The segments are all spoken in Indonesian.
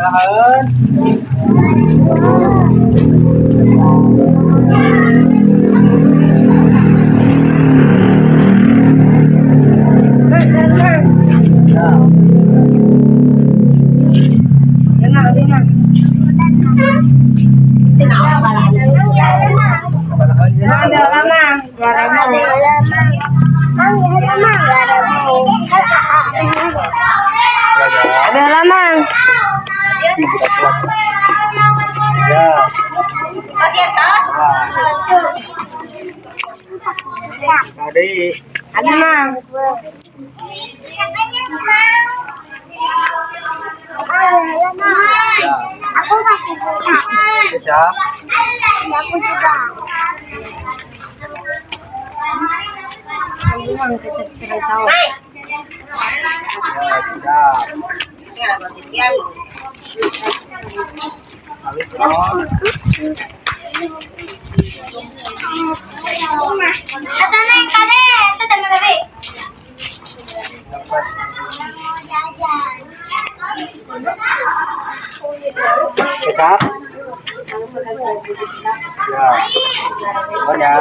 Sabarahan. Ada halaman. Ya. Adik. Ada mang. Aku masih buka. Kecap. Aku juga. Ada mang kita cerai tahu. Ya, kecap. Alis on. Kata neng kade, itu tengah kade. Dapat. Kecap. Ya. Banyak.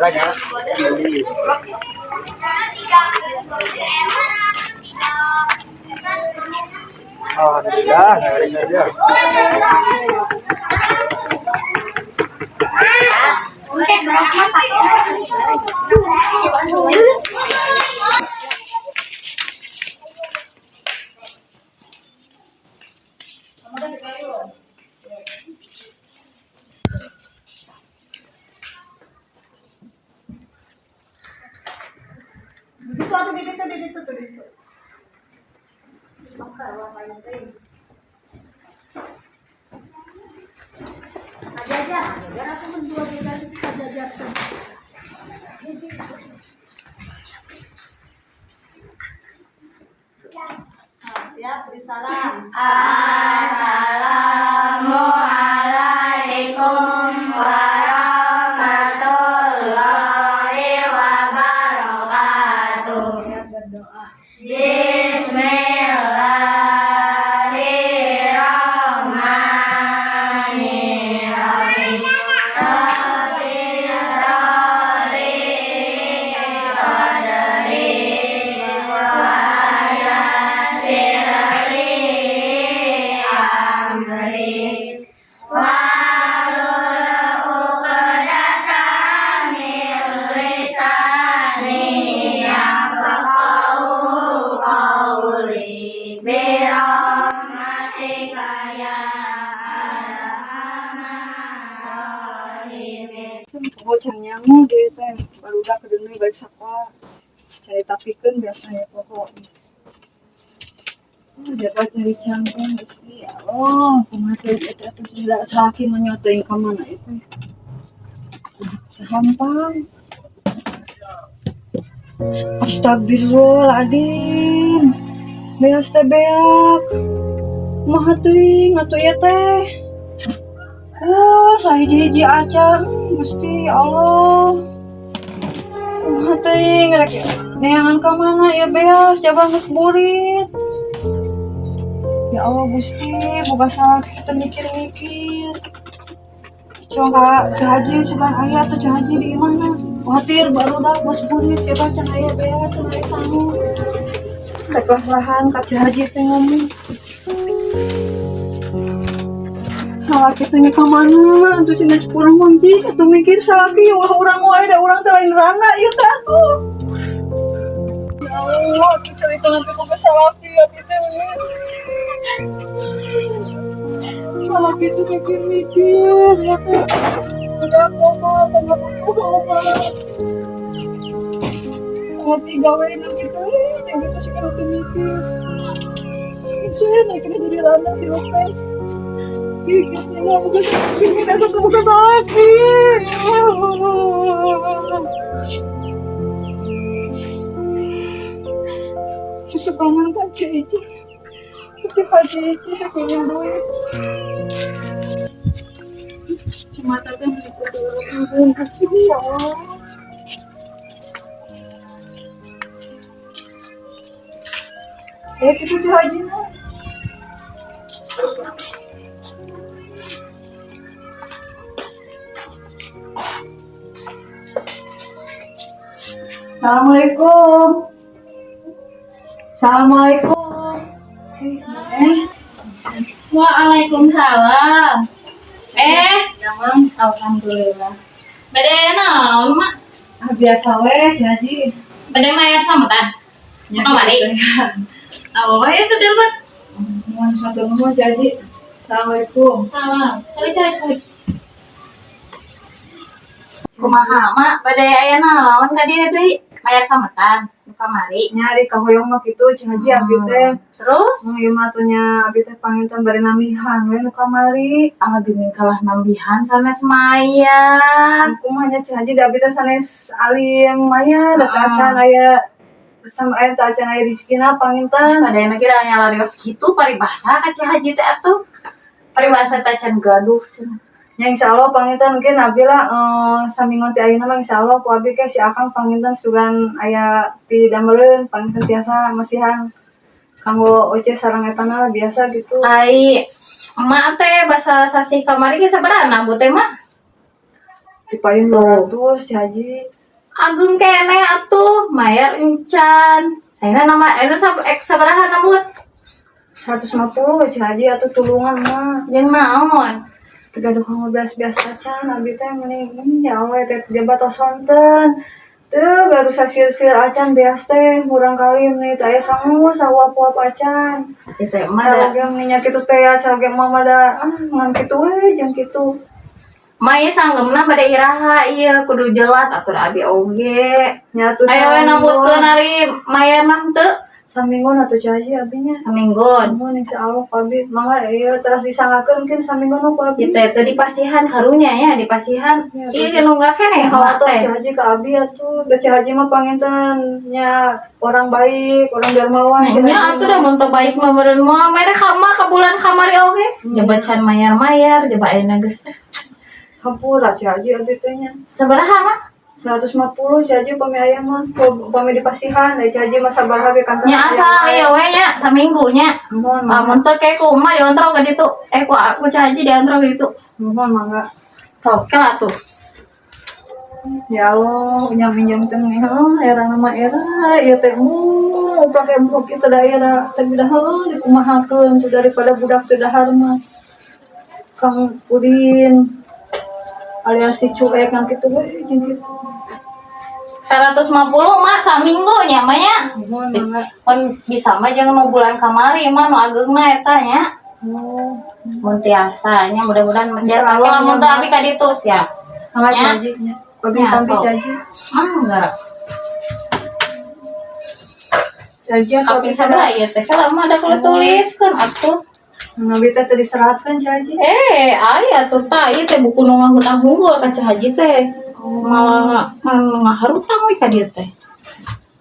Banyak. Ini. Alhamdulillah, hari aja. Siap, beri salam. Assalamualaikum warahmatullahi wabarakatuh. Siap berdoa. Bismillahirrahmanirrahim. Rabbi shrahli sadri wa yassirli amri wahlul 'uqdatam min lisani yafqahu qawli birahmatika ya arhamar rahimin. Bocah nyangu dia teh barudak kedeui balik sakwa. Cari tapikeun biasanya pokoknya. Dapat dari cangkang Gusti ya Allah, kumaha teh eta teh salaki menyoteng ka mana itu. Sahampang. Astagfirullahaladzim. Beas teh beak. Kumaha teuing atuh ya teh. Sahiji-hiji acan Gusti ya Allah. Kumaha teuing rek neangan ka mana ya beas coba geus burit. Ya Allah Gusti, boga salah kita mikir-mikir. Coba Haji sugan aya tuh Haji di mana? Khawatir baru dah bos burit coba can aya beas sama tamu. Rek lahan ka Haji teh ngomong. Salah kitanya ka mana? Tuh cenah kurang manci atuh mikir salah ki ulah urang wae da urang teh lain rana ieu teh atuh. Ya Allah, tuh cerita nanti boga salah ki ya teh. Salah gitu mikir-mikir ya teh. Udah pokok tengah pokok. Hati gawein gitu, yang gitu sih kan tuh mikir. Saya naiknya jadi rana di lokal. Kita nggak bukan sini dasar tuh bukan sakit. Cucu pangan pakai aja. Cucu pakai aja, saya pengen duit. Cuma tadi cucu turun kaki ya. Kita tuh Haji. Assalamualaikum. Assalamualaikum. Waalaikumsalam. Jangan. Alhamdulillah. Bade naon, Mak? Biasa weh, Haji. Bade mayar sambutan. Kamari. Oh, itu dapat. Mohon satu nomor Haji. Assalamualaikum. Salam. Cari. Kumaha, Mak? Bade aya naon ka dieu deui? Mayar sambutan di kamari. Nyari kahoyong mah kitu Cing Haji abi teh. Terus Nu ieu mah atunya abi teh panginten bari namihan we nu kamari. abi kalah nambihan sanes mayar. Kumaha nya Cing Haji da abi teh sanes alim maya da acan aya sama aya teh acan aya rezekina panginten. Sadayana kira nyalarios kitu paribasa ka Cih Haji teh atuh. Paribasa teh can gaduh cenah. Ya insyaallah panginten mungkin abi lah samingon ti ayeuna mah insyaallah ku abi ke si akang panginten sugan aya pidameleun panginten tiasa masihan kanggo oce sareng etana lah biasa gitu. Ai, emak teh basa sasih kamari ge sabaraha bu teh mak? Dipayun 200 Cih Haji. Agung kene atuh, mayar encan. Ayeuna sabaraha nambut? 150 Cih Haji atuh tulungan mah. Jeung naon? Tegaduh kanggo biasa acan abi teh mending ya Allah teh jabat osonten. Teu baru sasir-sir acan beas teh murang kali meni teh aya sangu sawap-wap acan. Ieu teh emak da. Cara ge nya kitu teh ya cara ge mah da ngan kitu we jeung kitu. Mak ieu sanggeumna bade iraha ieu kudu jelas atur abi oge. Nya atuh Aya we nambutkeun ari mayar mah teu? saminggon atuh Cih Haji abinya. Saminggon. Mun insyaallah abi mangga ieu terus disangakeun mungkin saminggon ku abi. Ieu teh dipasihan karunya ya, dipasihan. Ieu ge nunggah keneh emak Hawatos teh. Cih Haji ka abi atuh. Da Cih Haji mah panginten nya orang baik, orang dermawan. Cih Nya Haji atuh mah. da mun teu baik mah meureun moal mere kama ka bulan kamari oge. Coba can mayar-mayar, coba ayeuna geus teh. Hampura Cih Haji abi teh nya. Sabaraha mah? 150 Cih Haji pami aya mah. Pami dipasihan da Cih Haji mah sabaraha ge kantor. Nya asal ieu we nya saminggu nya. Mohon Lamun teu kayak kumaha diontro ka ditu. Ku caji diontro ka ditu. mohon mangga. Sok kala tuh. Ya Allah, nya minjem teh era nama era ieu teh pake empuk kitu da era teh bidah heuh dikumahakeun tuh daripada budak teu dahar mah. Kang Udin alias si cuek kan kitu we jeung kitu. 150 mah saminggu nya mah nya. Mohon mangga. Mun bisa mah jeung nu bulan kamari mah nu ageungna eta nya. Oh, Mun tiasa nya mudah-mudahan mah tiasa. Insyaallah, Lamun teu nya. abi ka ditu sia. mangga Cih Ya. Haji nya. Abi Ya, tampi sok. Cih Haji. Mangga. Cih Haji atuh Tapi sabaraha ieu teh? Kalau mah ada kulit tuliskeun atuh. Nabi teh teu diseratkeun Cih Haji. Aya tuh tah ieu teh buku nu ngahutang hunggul ka Cih Haji teh. Malah ngaharutang we ka dieu teh.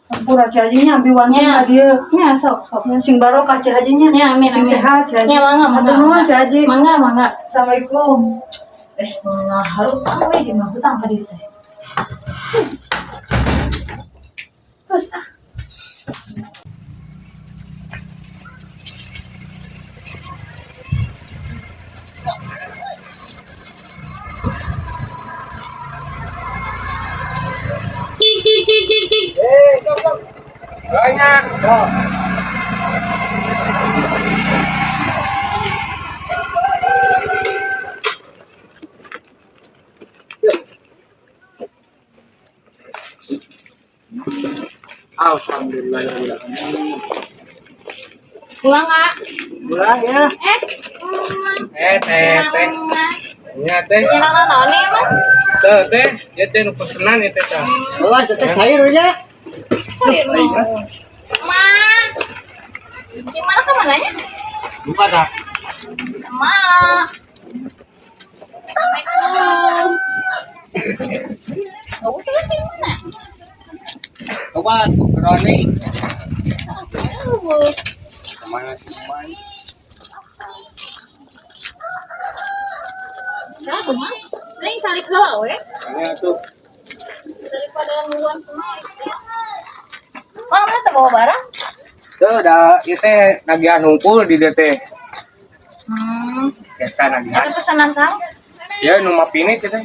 Hampura Cih Haji nya abi wantun Nya. ka dieu. Nya sok. Nya sing barokah Cih Haji nya. Nya amin Sing amin. sehat Cih Haji. Nya mangga. Hatur nuhun Cih Haji. Mangga. Assalamualaikum. Ngaharutang we di ngahutang ka dieu teh. Terus Stop. Banyak. Stop. Alhamdulillah. pulang Kak. Pulang ya. Teh. Nya teh. Ya naon nih emang? Teh. Ya teh nu pesenan ya teh. Awas, teh cair nya. Ma. Si mana ke mananya? Buka dah. Ma. Assalamualaikum. Gak usah sih mana? Coba Roni. Aduh. Kemana sih main? Nah, mah. Ini cari ke we. Ini tuh. Daripada nungguan kemari. Bang, mana bawa barang? Tuh udah itu nagihan hunkul di dieu teh. Biasa nagihan. Ada pesanan sama? Ya nu mapinit teh.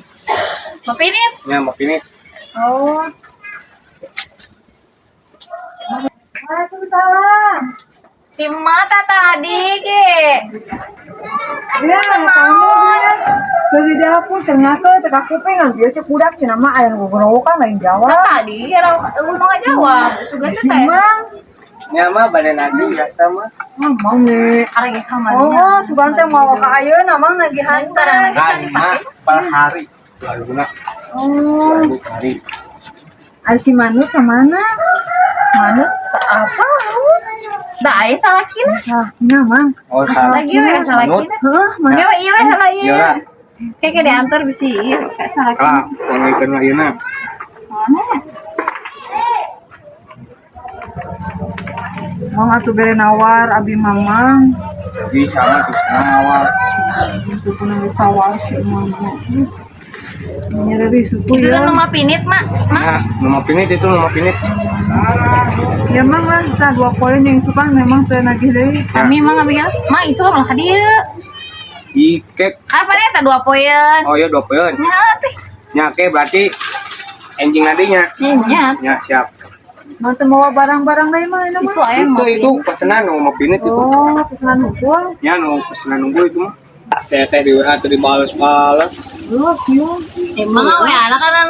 Mapinit? Ya mapinit. Oh. Waalaikumsalam. Si mata tadi ke. Ya, kamu bilang dari dapur ternyata teka kuping ambil cek budak cenah mah aya nu gorowokan lain jawab. Tadi era mau ngajawab. Sugan teh. Simang. Ya mah badan nadi biasa mah. Mau nih. Arek kamar. Oh, sugan teh mau ka ayeuna mah lagi hantar. Hari mah per hari. Lalu Oh, hari. ada si Manut ke mana? Manut tak apa? Dah aya salah kina. Salahnya, Mang. Oh, salah. Lagi we salah Manut. kina. Heuh, Mang. Iya we iya salah Iya iya. lah. Kayak diantar bisi iya kayak salah kina. Kak, pengikeun ayeuna. Mang atuh bere nawar abi Mamang. Bisa mah terus awal. Itu pun ditawar si Mang. Nya dari suku Itu ya. kan nama pinit mak. Nah, nomor pinit itu nomor pinit. Ya Mang lah, tah 2 poin yang suka memang teu nagih deui. Kami emang ngambil mak isu malah ka dieu. Ikek. Apa deh tak 2 poin. Oh ya 2 poin. Nya teh. Nya ke berarti enjing nadinya. Nya. Ya siap. Mang teu mau barang-barang deui mah ini mah. Itu aya mau. Itu pesanan nomor pinit itu. Oh, pesanan hukum. Ya nu pesanan nunggu itu mah. Teh di WA teh dibales-bales. Lu kieu. Emang we anak kana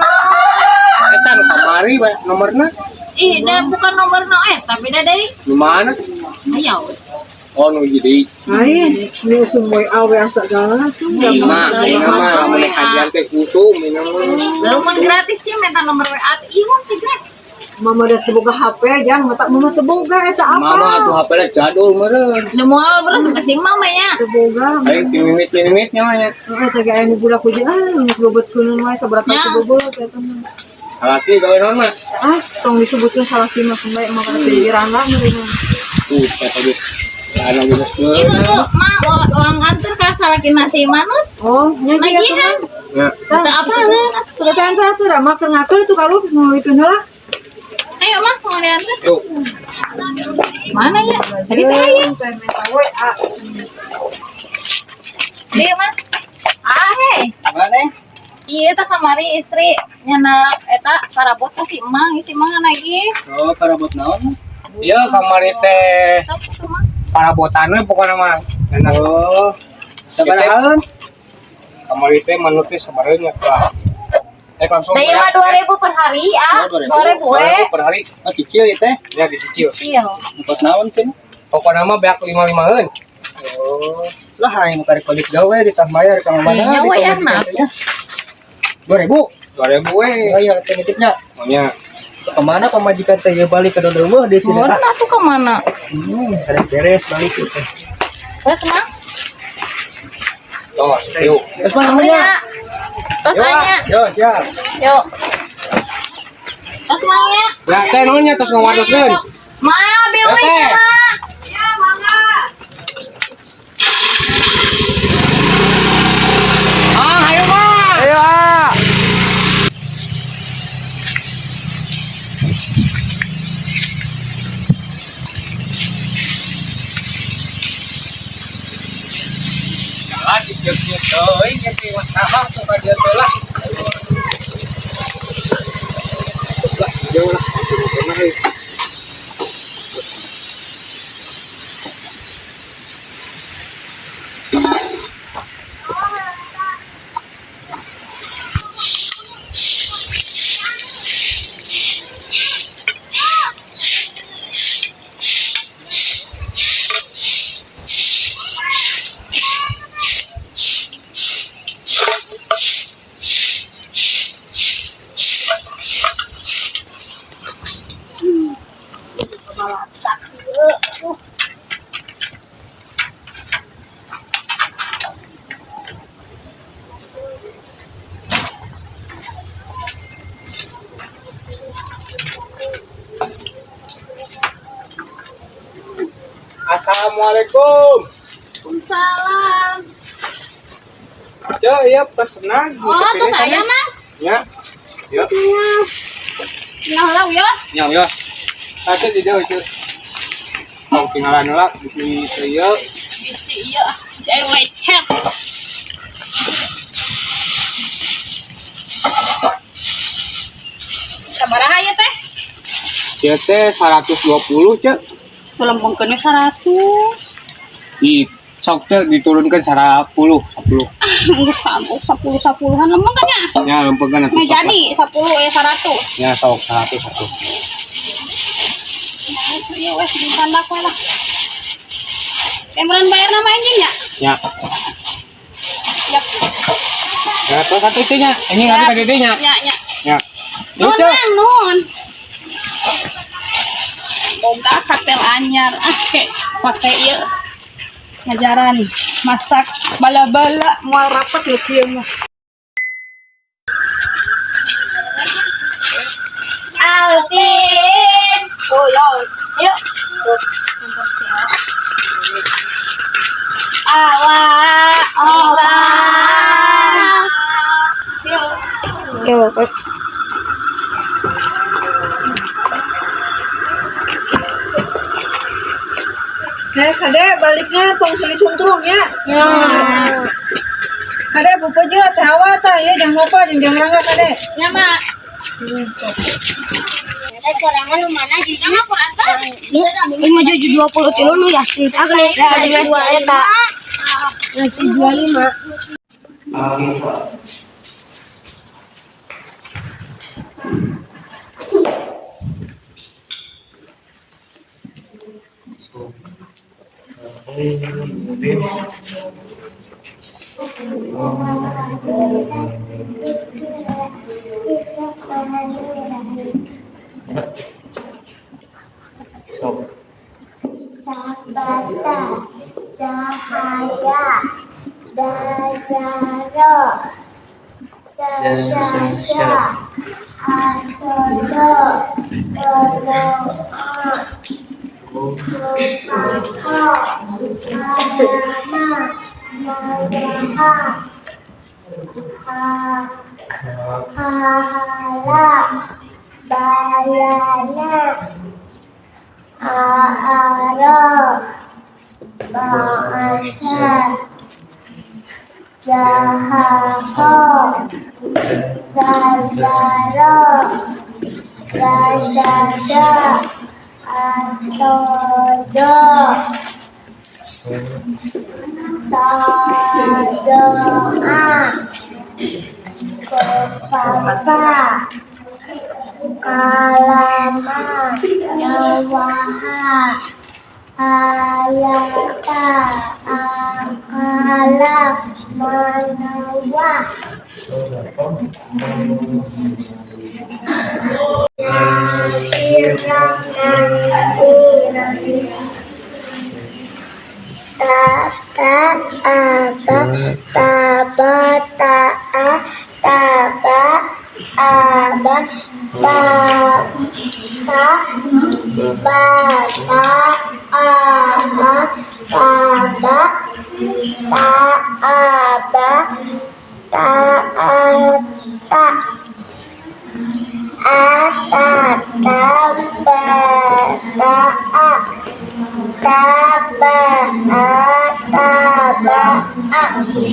Eta nu kamari we nomorna. Ih, dah bukan nomor no tapi dah dari Di mana? ayo. Oh nu jadi. Lain, ini usum WA asa segala tuh. Lima, mah lamun kajian teh kusum ini mah. Lamun gratis sih minta nomor WA teh ieu teh gratis. Mama udah teboga HP aja, nggak mama teboga eta apa? Mama atuh HP na jadul meureun. Udah moal beres kasih mama ya. Teboga. Aing timimit-timimit nya mah nya. Eta ge aya nu budak kudu nu bobot kuno mah sabaraka Ya. teu bobot eta mah. Salaki gawe naon mah? Tong disebutkeun salah si mah pembae mah kana pikiran lah meureun. Tuh kata dia. Anu geus Itu tuh mah uang antar ka salaki nasi manut. Oh, nya ge Nagihan. Ya. Teu apa lah. Sudah tanda tuh ramah keur ngakel itu kalau mau itu heula. Ayo mah mau diantar. Yuk. Mana ya? Tadi teh aya. WA. Dia mah. Ah he. Mana? Iya teh kamari istri nyana eta karabot ka si emang, si emang lagi. Oh, karabot naon? Iya, kamari teh Sok itu mah. parabotan we pokona mah. Oh. Sabaraha? Kamari teh manut teh sabareunya lah. Langsung. Daya mah 2.000 per hari ah. 2.000 we. per hari. Oh, cicil ieu teh. Ya dicicil. Cicil. Buat naon sih? Pokona mah beak 55-eun. Oh. Lah aing nu karek balik gawe ditah bayar ka mana? Iya we enak. 2000. 2000 we. Oh iya, titipnya. Nya Kemana pemajikan teh ya balik ke Dodoma di sini Bodoh tak? tuh kemana? Beres balik itu. Wes mang? tos, yuk. Terus mana Punya. namanya? Tos anya. Yo, siap. Yuk. Tos mangnya. Lah teh naonnya tos ngawadoskeun. Ma, bieu we Teh. mah. Ah, ayo mah. Ayo. Jalan dicek-cek deui ge masalah tuh ka dieu teh lah. Lah, jauh lah. Pernah euy. Assalamualaikum. Waalaikumsalam. Ya, iya pesenan. Oh, tuh saya mah. Ya. Ya. Nah, lah ya. Ya, ya. Tadi di dieu itu. Mau tinggalan heula di ieu Iya, saya lecet. Sabaraha ya teh? Dia teh 120 cek. Tulembengkeunnya 100. Di sok cek diturunkan 10. Geus kagok 10-10-an lembengkeunnya. Ya lempengkan atuh. Nah jadi 10 100. Ya sok 100 atuh. Iya wes ditandak we lah. Kemudian bayar nama anjing ya? Ya. Yap. Ya terus satu nya. Ini ngambil tadi nya. Ya, ya. Ya. Yuk, Nuhun, Cek. Mang, nuhun. Boga kaktel anyar. Pake ieu. Ngajaran masak bala-bala moal rapet leuh kieu mah. Alvin. Oh, yuk. Awak. Yuk, bos. Kade baliknya tong sili suntrung ya. Ya. Kade buka aja tawa tah ya jangan lupa jeung rangga kade. Ya, Mak. Ada sorangan lu mana juga mah kurang tah. 5.20 nu yakin agak Ya, ada dua eta. Nasi 25. Sabata, cahaya, dajaro, dasyasya, asodo, dodoa, kupako, marama, magaha, hahala, bayana, aara, bahasa, jahaho, gajaro, gajada, atodo, sadoa, kofafa, kalama, yawaha, ayata, akala, manawa, tata, aba, taba, taa, taba, aba, ta, ta, bata, aha, taba, ta, aba, ta, ata, atata, bata, taba, ataba,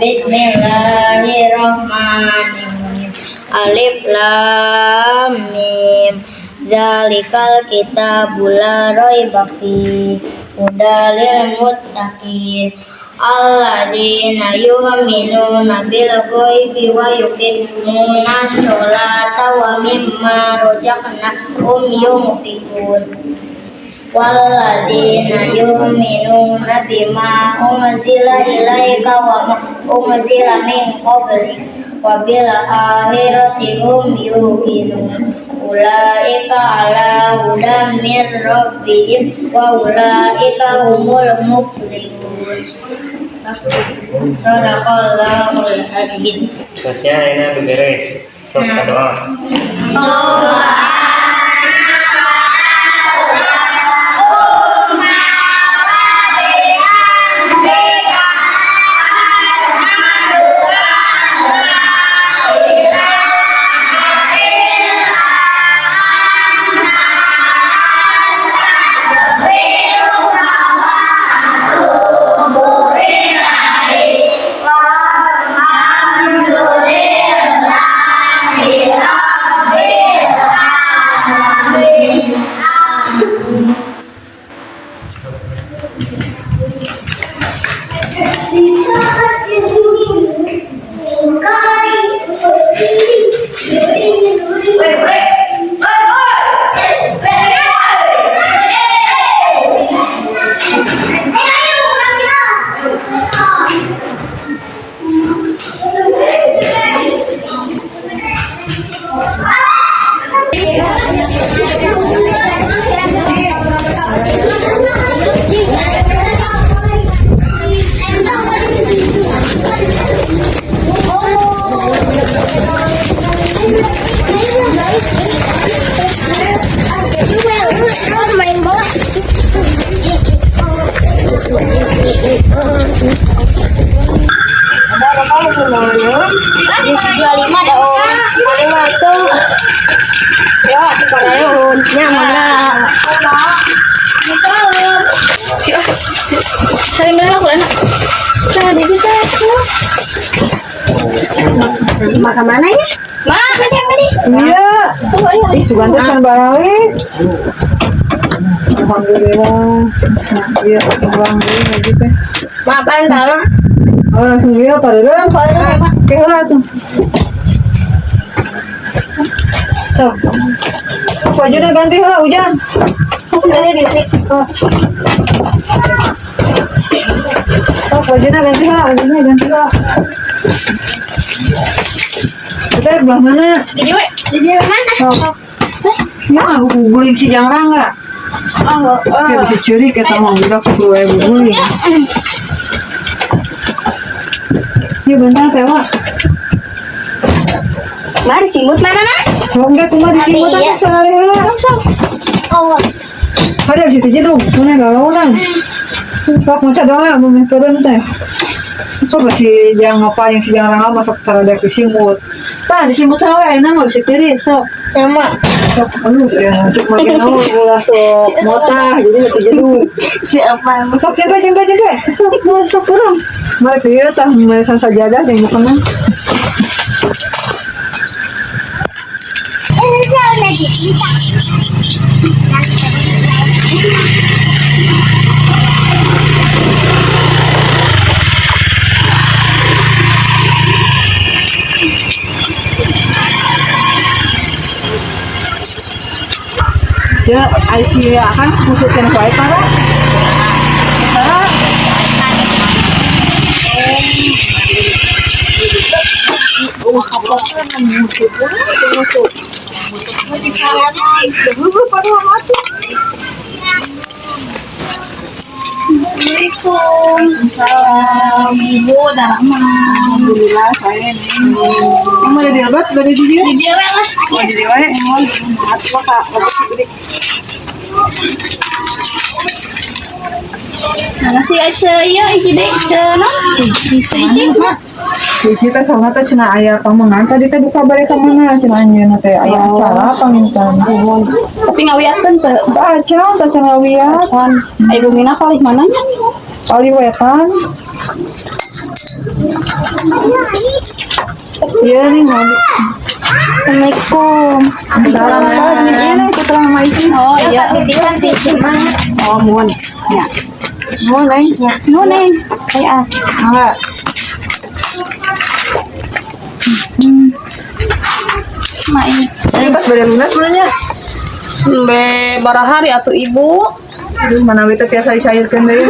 Bismillahirrahmanirrahim. Alif lam mim. Dzalikal kitabul la raiba fi hudal lil muttaqin alladzina yu'minuna bil ghaibi wa yuqimuna sholata wa mimma razaqnahum yunfiqun walladzina yu'minuna bima unzila ilaika wa ma unzila min qablik wa bil akhirati hum yuqinun ulaika ala hudan min rabbihim wa ulaika humul muflihun. Sadaqallahul adzim. Tasya ini beres. Sok doa. Subhanallah. 25 daun. 25 tuh. Ya, sekarang nyaman. Saling bilang aku enak. Tadi kita makan mana ya? Makan yang tadi. Iya. Ih, Sugante can balik. Alhamdulillah. Iya, pulang dulu lagi teh. Makan sama. Oh, langsung dia padahal. Oke, lah tuh. So. Bajunya ganti lah, hujan. Sudah di sini. Oh, bajunya ganti lah, Kita belah mana? Jadi mana? Oh. Ya, aku guling si jangrang enggak? Kayak bisa curi kita mau budak keluar guling. Ini bentar sewa. Mari simut mana nak? So enggak cuma di sini Iya. kan sana heula. Awas. Ada di situ jeduk, mana galau kan? Pak macam doa mau turun teh. Coba si jangan apa yang si jangan masuk taruh dari simut. Pak di simut tahu enak nggak bisa curi so. Nama. Aduh, ya, untuk makin awal gula sok motah, jadi itu jeduk. Siapa? Sok jembe, sok kurang. Mereka ya tah mereka sajadah yang bukan. Ya, IC akan khususkan kuai para. Assalamualaikum. Ibu udah lama. Alhamdulillah saya ini. Kamu ada di obat dari dia? Di dia lah. Oh, di dia. Apa kak? Mana sih aja ya iki dek cenah. Cicing mah. Kita sama teh cenah aya pamangan tadi teh buka bare ka mana cenah anjeunna teh aya acara pamintan. Tapi ngawiakeun teu. Acan teh cenah wiat. Ibu Mina kalih mananya? Kali wetan. Iya nih ngadu. Assalamualaikum. Salam ini putra mama itu. Oh iya. Titipan titipan. Oh muan. Ya. Muan neng. Nu neng. Kayak Enggak. Mai. Ini pas bare lunas sebenarnya. Be barahari atuh ibu. Aduh mana we teh tiasa dicairkeun deui.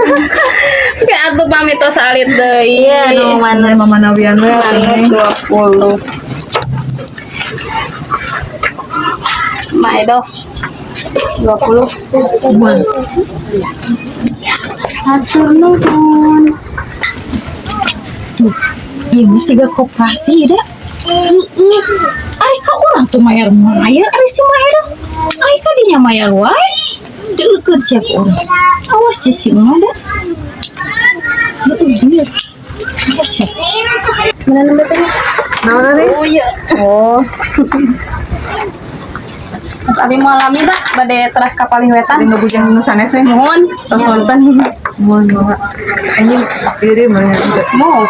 Kayak atuh pamit tos alit deui. Iya, nu Mana mama nawian we. Tanggal 20. Mai doh. 20. Muan. Atur nuhun. Ibu siga koperasi dah. Ari ka urang tuh mayar ari si mayar. Ari ka dinya mayar wae. Deukeut siap urang. Awas ya si emak dah. Iya. Awas ya. Mana nomor teh? Naon nih? Oh iya. Oh. Pas abi malam ieu bade teras kapal Tadi wetan. ngebujang nu sanes teh. Nuhun, tos wonten. Muan mama. Anjing kiri mana? Mau.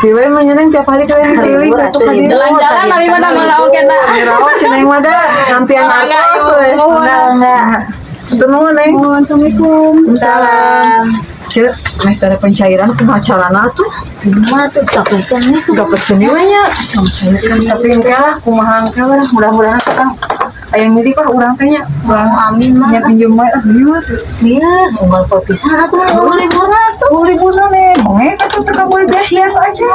Dewe mah nyeneng tiap hari kalian keliling atuh ka dieu. Jalan-jalan abi mah malah oke dah. Raos si neng mah da kampian artos we. enggak. Itu nuhun neng. Assalamualaikum. Salam. Cek, meh tada pencairan kumaha carana tuh? Mah tuh dapatkan nih Dapat gini we nya. Tapi engke lah kumaha engke lah mudah-mudahan Kang aya ngidi Pak urang teh nya. amin mah. Nya pinjem wae lah bieu tuh. Iya, unggal pisan atuh mah liburan tuh. Oh liburan nih, mau tuh teka boleh bias-bias aja.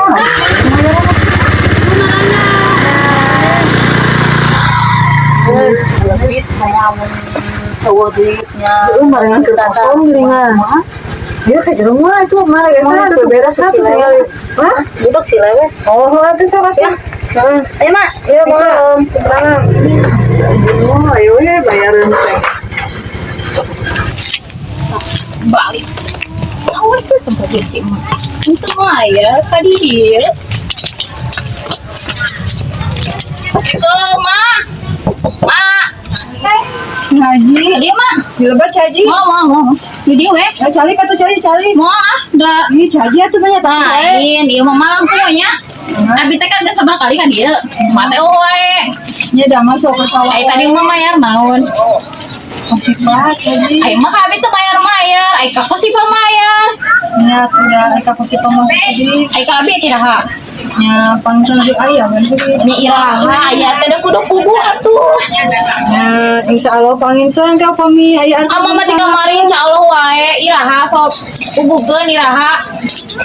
Duit kayak tawa duitnya. Lu barengan ke kosong geringan. Dia ke rumah itu mana itu beres lah tuh tinggal. Hah? Duduk sih lewe. Oh, itu sok ya. Ayo mak, Ya, Mak. Oh, ayo ya bayaran teh. Balik. Awas sih tempat si emak. Itu mayar tadi dia. Ma. Haji, Dia mah. dilebat Haji. Mau. Jadi we. Cari kata cari. Mau enggak. Ini Haji atuh banyak Lain, iya mah malang semuanya. Tapi teh kan udah sabar kali kan dia. Mate wae. Nya dah masuk ke sawah. Ai tadi mah mayar naon. Masih banget Haji. Ai mah kabeh teh mayar. Ai ka sih mayar. Nya sudah eka posisi pemasok Haji. Ai kabeh kiraha. Nya pangkel di ayam kan Haji. Nya iraha aya teh da kudu kubu atuh. Nya insyaallah panginten ka pami aya Ama mah di kamari insyaallah wae iraha sok kubukeun iraha.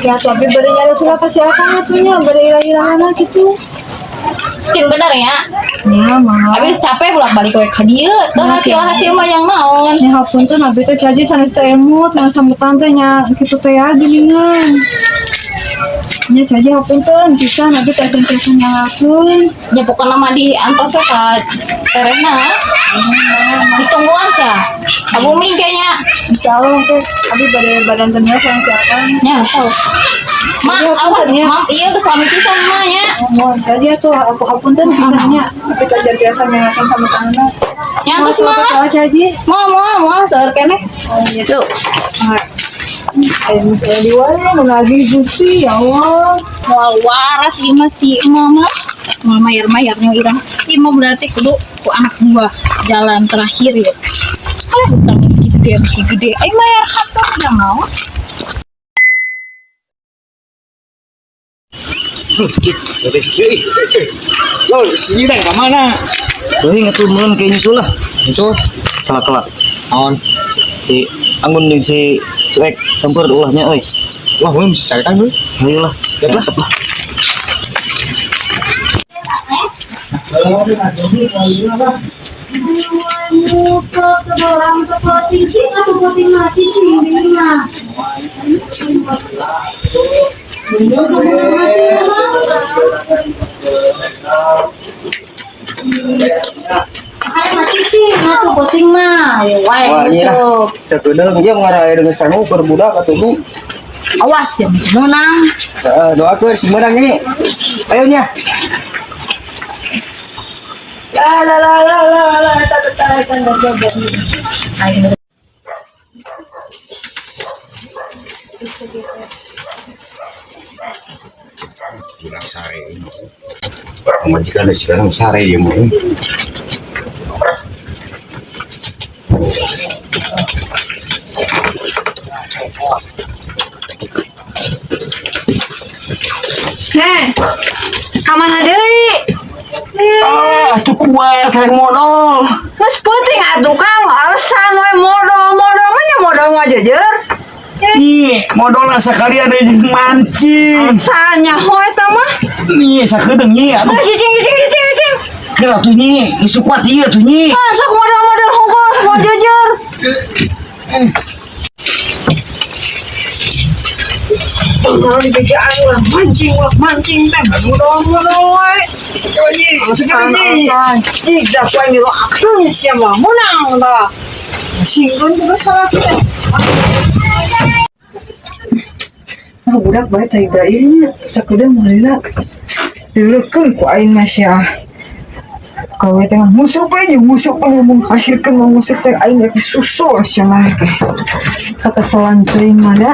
ya tapi beri nyari surat kasih akang atunya beri ira-irahana gitu. Cing bener ya. Nya mah. Habis capek bolak-balik we ka dieu. Teu hasil mah yang naon. Nya hapunten abi teh Haji sanes teh emut ngan sambutan teh nya kitu teh ya geuningan. Nya Haji hapunten pisan abi teh teh nyalakeun. Ya pokoknya mah diantos we ka terena. Ditungguan sia. Abu ming kayaknya. Insyaallah teh abi bade badan teh sareng si akang. Nya tau. Mak, awas, mam, iya ke suami pisan mah nya. Mohon Haji atuh aku hapunten pisannya. Tapi kajar biasa nyalakeun sambutanna. Nya geus mah. Haji. Mau seueur keneh. Tuh. Saya diwale lagi Gusti ya Allah. Moal waras ieu mah si mama. Moal mayar-mayarnya irang. Ieu mah berarti kudu ku anak buah jalan terakhir ya. Alah utang gede. Ai mayar hatur udah mau. Lo sini dah ke mana? Euy ngatumun ke nyusul lah. Itu Kelak. naon? Si anggun jeung si cuek campur ulahnya euy. Wah, belum bisa cari kan, Ayolah. Siap lah. Wah, iya. Cekedeung dia ngarae dengan sangu berbudak atuh. Awas ya, menang. Doakeun si menang ini. Ayo nya. Bilang sare ini. Majikan sekarang sare ya mau. Kamana deui? Tuh kuat yang modal. Geus penting atuh Kang, alasan we modal mah nya modal ngajejer. Ih, modal sekali ada yang mancing. Alasannya hoe eta mah. Nih, sakedeung nih. Aduh, Cicing. kira tuh nih, isu kuat iya tuh nih. Sok modal hongkos semua jejer. Kalau di bejaan ulah mancing teh modal we. Alasan jig dah poe ngilu akeun sia mah menang da. Singkeun juga salah teh. Budak bae teh Ibrahim sakudeung meulina. Dilekeun ku aing mah sia. Kalau teh musuh menghasilkan musuh teh aing geus susul sia mah teh. Kakeselan teuing mah da.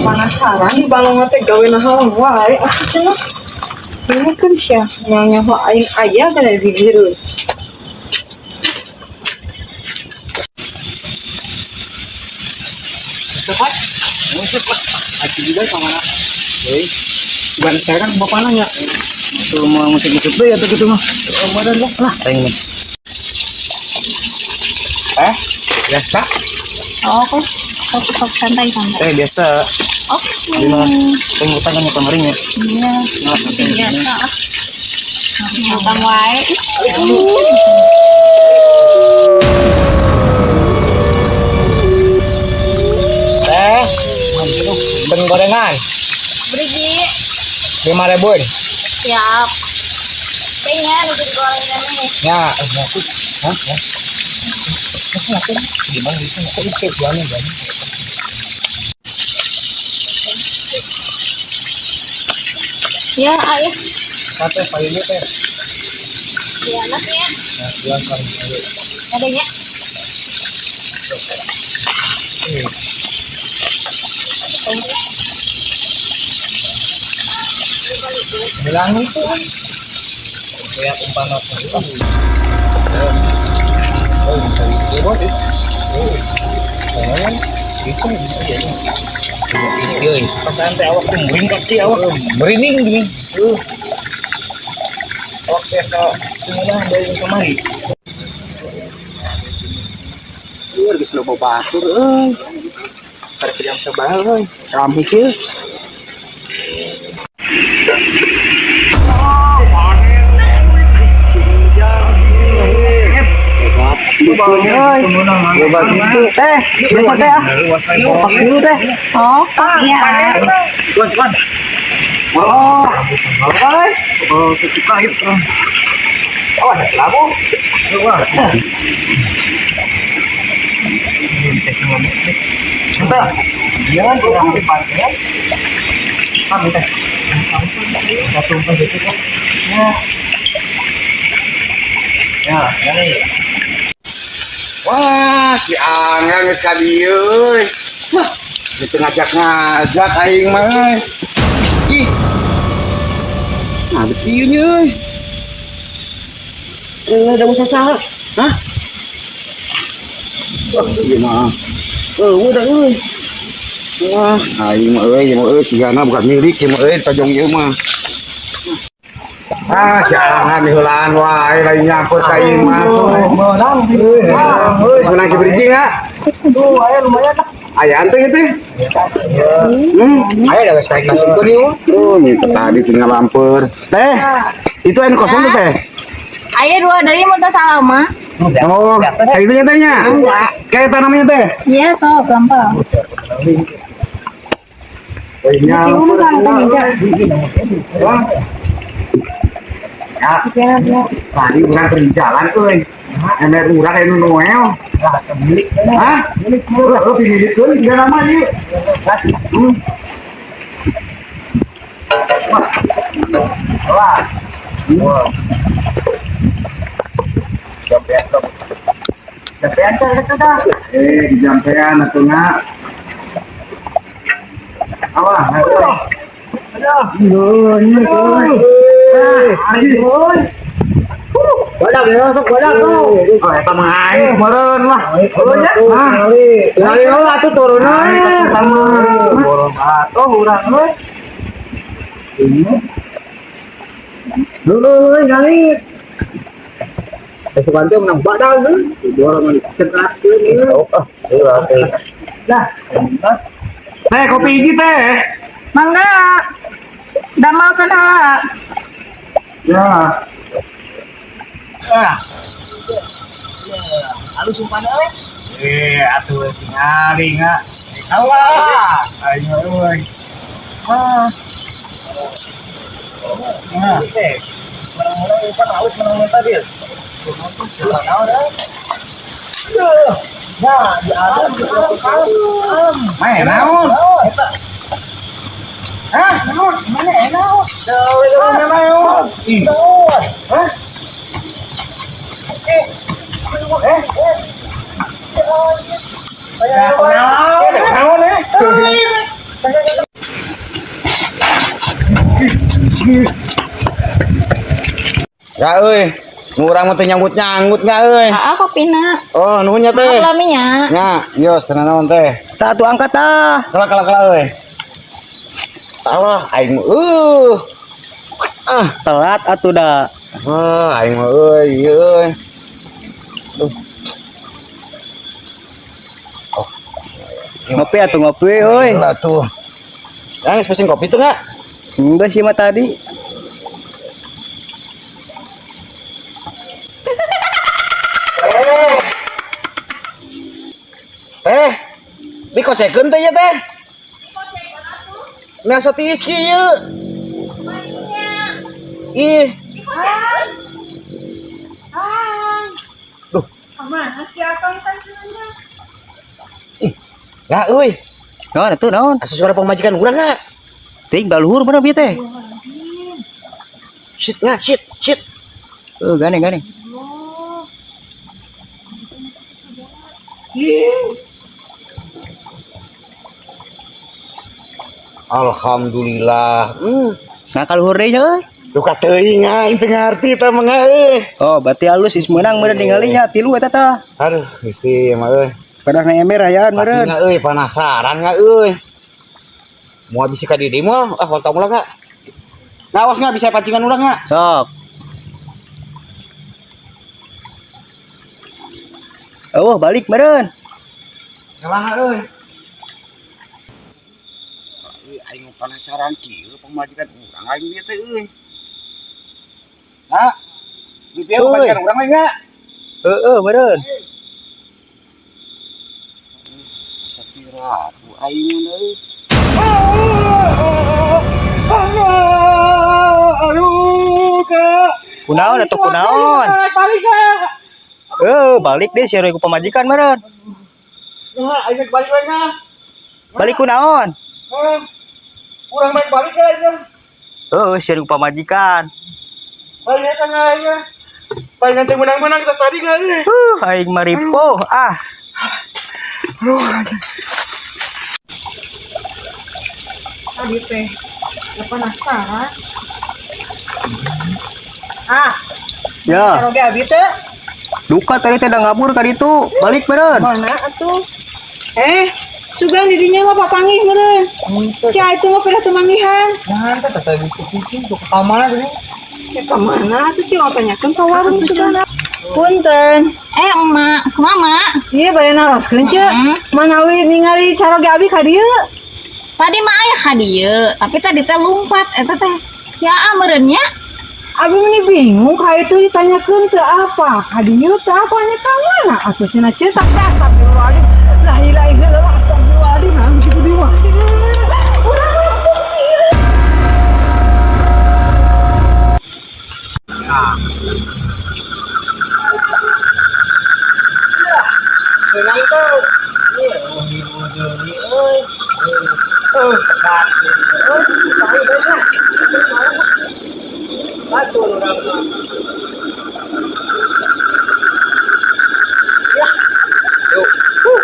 Penasaran di balong teh gawe naon wae atuh cenah. Ini kan sia nyaho aing aya kana di dieu. Cepat. Musik lah. Aci juga sama nak. Bukan saya kan bapak nanya. Tuh mau musik-musik deh atau gitu mah. Ramadan lah. Teng nih. Biasa. Oh, kok santai. Biasa. Oh, Lima. Teng utangannya kemarin ya. iya. Biasa. Utang wae. Ben gorengan. Beriji. 5.000. Siap. Kayaknya bikin gorengan nih. Ya, aku. Hah? Ya, ayo. Sate paling teh. Ya, anaknya. Adanya. Bilang itu kan. Kayak umpama itu. Oh, itu bos. Jangan itu ya. Iya, pasan teh awak tuh meringkat sih awak. Merinding gini. Awak biasa inilah dari kemari. Geus loba batur euy. Karek jam 11 euy. Rame kieu. Oh, iya. Wah, si Angga geus ka dieu euy. Wah, itu ngajak aing mah euy. Ih. Nah, beuti ieu euy. Ada usaha saha? Hah? Wah, ieu mah. Udah euy. Wah, aing mah euy, sigana bukan milik ieu mah euy, tojong ieu mah. Ah, jangan dihulan wae lain nyangkut ka ieu mah. Menang ke bridging ya? Tuh, ayo lumayan lah. Ayah anteng itu. Ayo dah strike langsung tuh nih. Oh, itu tadi tinggal lamper. Teh, itu air kosong tuh teh. Ayo dua dari mau sama. Oh, kayak itu nyatanya. Kayak tanamannya teh. Iya, so gampang. Nyamper. Ya, tadi bukan berjalan tuh. Emer murah kayak Noel. Hah? Lo pilih itu tiga nama nih. Wah. Jampean tuh itu dah. Di jampean atau enggak? Awah, ayo. Badak ya, sok badak tuh. Oh, eta mah aing meureun lah. Lari atuh turun Sama borong atuh urang euy. Dulu ngali. Kesukaan tuh menang badak tuh. Borong cekat tuh. Lah, Teh kopi hiji teh. Mangga. Damal kana. Ya. halus umpana euy. Atuh tingali nga. Allah. Ayo euy. Teh. Menang-menang umpan halus menang tadi. Nah, main naon? Hah? Naon? Mana naon? Naon? Hah? Ya euy, ngurang mah teh nyanggut-nyanggut enggak euy. Kopina. Oh, nuhunnya teh. Laminya. Nya, yos tenan naon teh. Tah tuh angkat tah. Kala euy. Allah, aing Telat atuh dah. aing mah euy, euy. Ngopi atuh ngopi euy. Lah tuh. Yang pesen kopi tuh enggak? Enggak sih mah tadi. Teh, dikocekeun teh ya teh. Nasa tiis kieu. Ih. Mana si Akang tanya? Nah, euy. Naon atuh naon? Asa suara pemajikan urang na. Ting baluhur mana bieu teh? Shit na, shit. Gane. Alhamdulillah. Nah kaluhur deui nya euy. Luka teuing aing teu ngarti teh mah euy. Oh, berarti halus is menang meureun ninggalinya 3 eta tah. Aduh, Gusti mah euy. Padahal na ember ayaan meureun. Patina euy penasaran euy. Moal bisi ka di mah, foto ulah ka. Ngawas bisa pancingan ulah nga. Sok. Oh, balik meureun. Kalah euy. Aing penasaran kieu pemajikan urang aing ieu teh euy. Nah, di bieu pemajikan urang mah enggak? Meureun. Sapira atuh aing euy. Aduh, Kak. Kunaon atuh kunaon? Balik deh si ku pamajikan meureun. Nah, aing balik we na. Balik kunaon? Urang baik balik ya aing. Si ku pamajikan. Balik ka na aing. Baik nanti menang-menang kita tadi kan. Aing maripo. Tadi teh, ya penasaran. Ya, Oke, abi teh. duka tadi teh da ngabur ka ditu. Balik meureun. Mana atuh? Sugan di dinya mah papangih meureun. Cia itu mah pada temangihan. Nah, kita tadi kucing tuh ke kamar gini. Ya kemana tuh Cing tanyakeun ka warung sugan. Punten. Emak, mama. Iya bade naroskeun ce. Manawi ningali caroge abi ka dieu. Tadi mah aya ka dieu, tapi tadi teh lumpat eta teh. Ya meureunnya. Abi meni bingung ka itu ditanyakeun teu apa. Ka dieu teh apa nya ka mana? Atuh cenah ce sampai astagfirullahaladzim. La ilaha illallah astagfirullahaladzim. Nang kitu di mah. Senang tuh.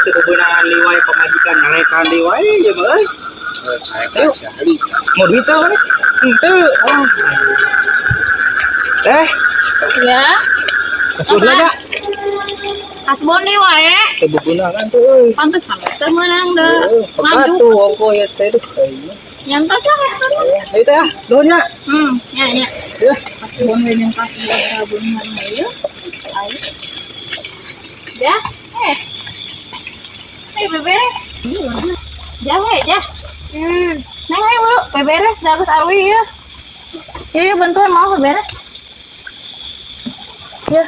Kebenaran liwai pemajikan nalekan liwai ya boy. Mau duit tuh kan? Itu. Ya. Sudah enggak? Hasbon deui wae. Kebenaran tuh. Pantes sampe teu meunang deh. Maju. Tuh ongko ya teh. Nyantos lah kan. Itu ya, donya. Ya. Ya. Hasbon we nyantos sabun mana ieu. Ayo. Ya. Beberes. Ja. Neng ayo bro, beberes dagus arwi ya. Ya bantuan mau beberes. Ya.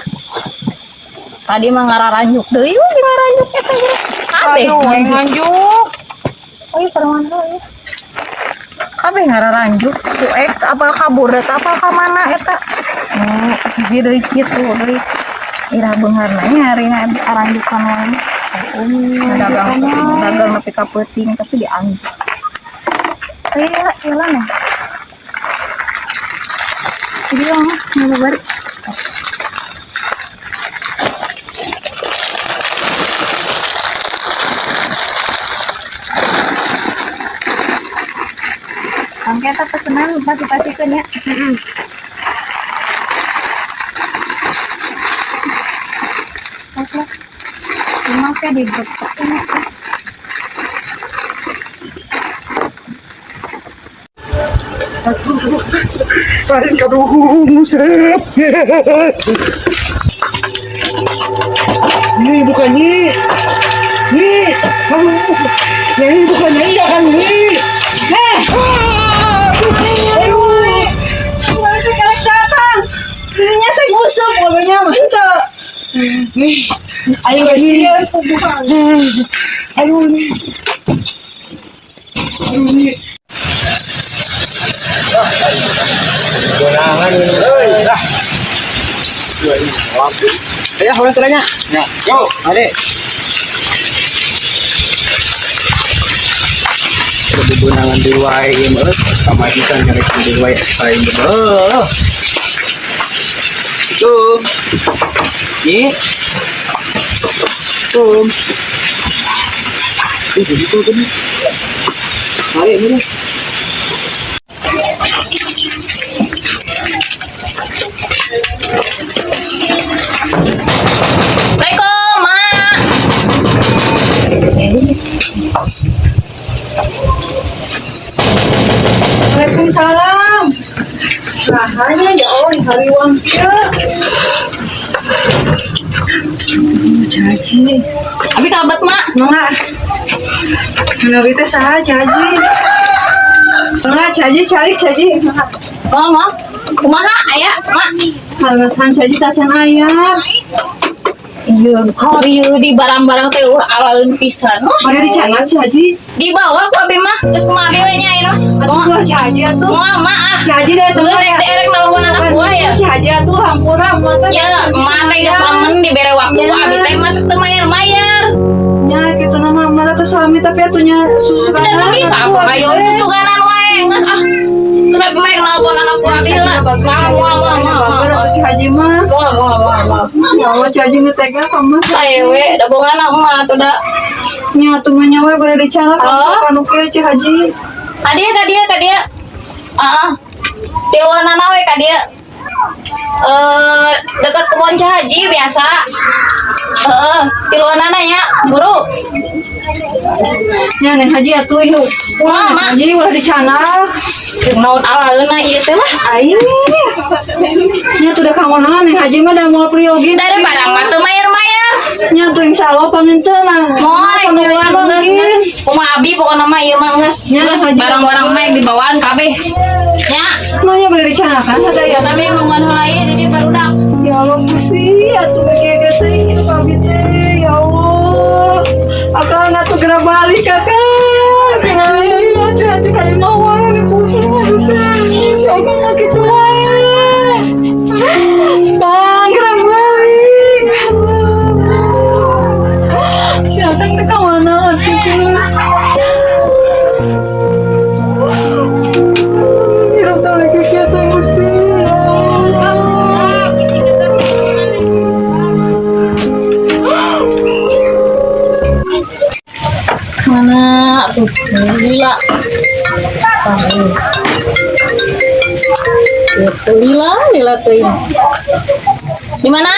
Tadi mah ngararanjuk deui we ngararanjuk eta bro. Kabeh nganjuk. Ayo perman deui. Kabeh ngararanjuk cuek apal kabur eta apal ka mana eta. Hiji deui kitu deui. Ira beungarna nyarina aranjukan wae. Dagang nepi ka peuting tapi dianjuk. Iya lah. Jadi mah mau bari. Angke eta pesenan pasti-pastikeun ya. Oke. Cuma kayak di grup ini. Kain kadung seret. Ini bukan ini. Ini. Ini bukan ini kan ini. Dirinya saya gusep, mobilnya mantap. Ayo kasihan, aduh ini. Jangan ini. Ayo, hawak terangnya. Ya, yo. Ade. Kebetulan di wae mah, kamar bisa nyari di wae lain bener. Tum. Ni. Tum. Itu tuh. Mari, mari. Assalamualaikum, Mak. Waalaikumsalam. Rahanya ya Allah di hari wangnya. Caji. Abi kabat, Mak. Mangga. Menawi teh saha caji. Mangga caji cari caji. Ngomong. Kumaha aya, Mak? Alasan caji tasan ayam. Iya, kau di barang-barang teh alaeun pisan. Ada di channel caji. Di bawah ku abi mah geus kumaha we nya ino. Atuh caji atuh. Moal maaf. Caji deh Geus erek nelpon anak buah ya. Caji atuh hampura mata. Ya, emak teh geus remen dibere waktu abi teh mah teu mayar-mayar. Ya gitu nama mata tuh suami tapi atunya susu Udah tadi sabar ayo susuganan wae geus ah. Terus abi mah nelpon anak buah abi lah. Moal. Caji mah. Moal. Ya Allah caji nu tega kamu. Saya we da bongan emak tuh da. Nya atuh mah nyawa bere di channel Oh. kanu kieu Ci Haji. Kadia. Tiluanana we kadia. Dekat kebun Haji biasa. Tiluanana nya, Buru. Nya Neng Haji atuh yuk. Wah, Mama. Haji ulah di channel. Naon alaeuna ieu teh lah. Ayo. Nya tuh udah kamu Neng Haji mah da moal priogi. Dari barang mah teu mayar-mayar. Nya tuh insyaallah pangenteuna. Moal keluar geus. Kumaha abi pokona mah ieu mah geus. Ya, Geus Haji. barang-barang mah yang dibawaan kabeh. Nya, Nya bere di channel kan ada ya. ya tapi nungguan heula ieu jadi barudak. Ya Allah Gusti, atuh bege teh hidup abi teh. Ya Allah. Akang atuh gerak balik kakak. Kenapa ya Haji kayak mau wae pusing aduh teh. Si Oga mah kitu wae. Bang, gerak balik. Si Akang teh ka mana atuh cuy. Hidup teh lagi kitu Gusti. Mana tuh lila. Lila tuh ini. Di mana?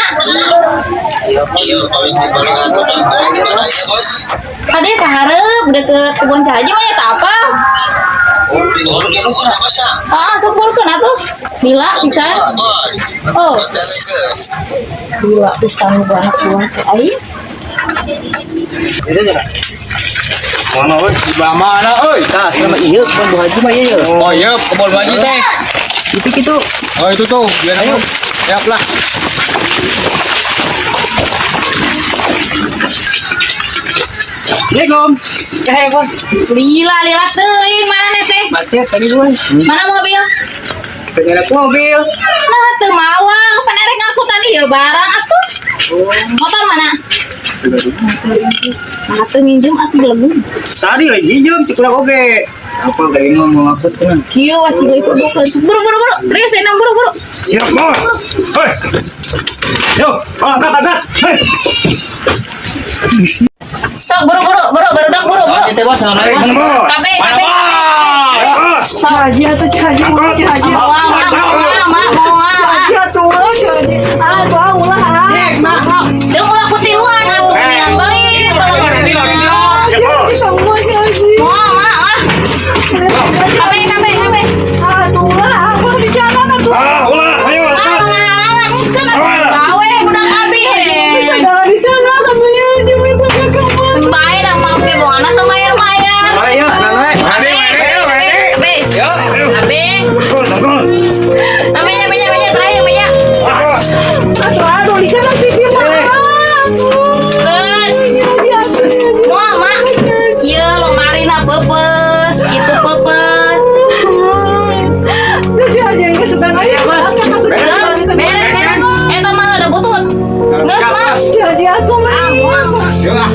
Tadi ke hareup deket kebun Haji mah eta apa? Sepulkeun atuh. Lila pisan. Oh. Lila pisan banget buah teh ai. Mana euy? Di mana euy? Tah, sama ieu kebun Bu Haji mah ieu. Oh iya, kebun Bu Haji teh. Itu gitu. Oh itu tuh, biar ayo. Siap lah. Assalamualaikum. Bos. Lila teuing mana teh? Macet tadi gue. Mana mobil? Pengen mobil. Nah, teu mawang, pan erek ngakutan ieu barang atuh. Motor mana? Nah, teu minjem atuh belegu. Tadi lagi jam cekurak oge. Apa kayak ngomong apa tuh? Kieu wasi geuy kudukeun. Buru. Serius enam buru. Siap, Bos. Hei. Yo, angkat. Hei. Sok buru. Kita Bos, assalamualaikum, Bos. Kabe. Ci Haji atuh Ci Haji ulah Ci Haji. Mau. Haji atuh ulah Ci Haji. Ah, ulah. Jeung ulah kutiluan atuh nian bae. Ci Haji semua Ci Haji. Moal mah. Kabe. Atuh ulah apa di jalan atuh. Ulah, ayo. Ngalangan mungkin atuh gawe budak abi Bisa he. jalan di sana katanya Haji mau pakai kamar. Bae dah mau ke bongan teu bayar. Ayo, Nana. Abe. Yo. Abe. Tunggu. Namanya Nggak, Mas. Jadi aku mah. Yuk ah.